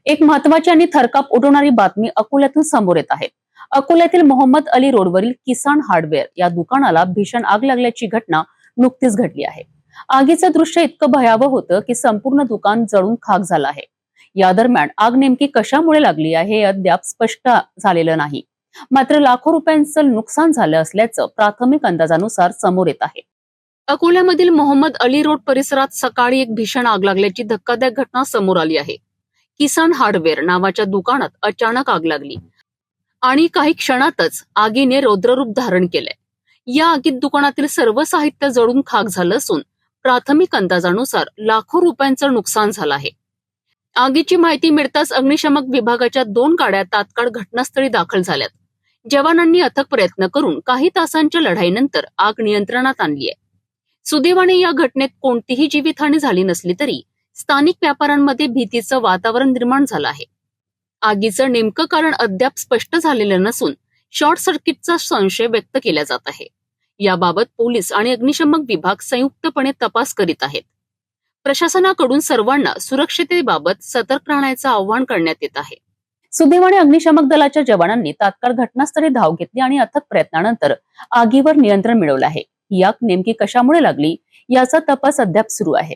एक महत्वाची आणि थरकाप उडवणारी बातमी अकोल्यातून समोर येत आहे. अकोल्यातील मोहम्मद अली रोडवरील किसान हार्डवेअर या दुकानाला भीषण आग लागल्याची घटना नुकतीच घडली आहे. आगीचं दृश्य इतकं भयावह होतं की संपूर्ण दुकान जळून खाक झालं आहे. या दरम्यान आग नेमकी कशामुळे लागली आहे हे अद्याप स्पष्ट झालेलं नाही. मात्र लाखो रुपयांचं नुकसान झालं असल्याचं प्राथमिक अंदाजानुसार समोर येत आहे. अकोल्यामधील मोहम्मद अली रोड परिसरात सकाळी एक भीषण आग लागल्याची धक्कादायक घटना समोर आली आहे. किसान हार्डवेअर नावाच्या दुकानात अचानक आग लागली आणि काही क्षणातच आगीने रौद्ररूप धारण केलंय. या आगीत दुकानातील सर्व साहित्य जळून खाक झालं असून प्राथमिक अंदाजानुसार लाखो रुपयांचं नुकसान झालं आहे. आगीची माहिती मिळताच अग्निशमक विभागाच्या 2 गाड्या तात्काळ घटनास्थळी दाखल झाल्यात. जवानांनी अथक प्रयत्न करून काही तासांच्या लढाईनंतर आग नियंत्रणात आणली आहे. सुदैवाने या घटनेत कोणतीही जीवितहानी झाली नसली तरी स्थानिक व्यापाऱ्यांमध्ये भीतीचं वातावरण निर्माण झालं आहे. आगीचं नेमकं कारण अद्याप स्पष्ट झालेलं नसून शॉर्ट सर्किटचा संशय व्यक्त केला जात आहे. याबाबत पोलीस आणि अग्निशमक विभाग संयुक्तपणे तपास करीत आहेत. प्रशासनाकडून सर्वांना सुरक्षिततेबाबत सतर्क राहण्याचं आवाहन करण्यात येत आहे. सुदैवाने अग्निशमक दलाच्या जवानांनी तात्काळ घटनास्थळी धाव घेतली आणि अथक प्रयत्नानंतर आगीवर नियंत्रण मिळवलं आहे. ही आग नेमकी कशामुळे लागली याचा तपास अद्याप सुरू आहे.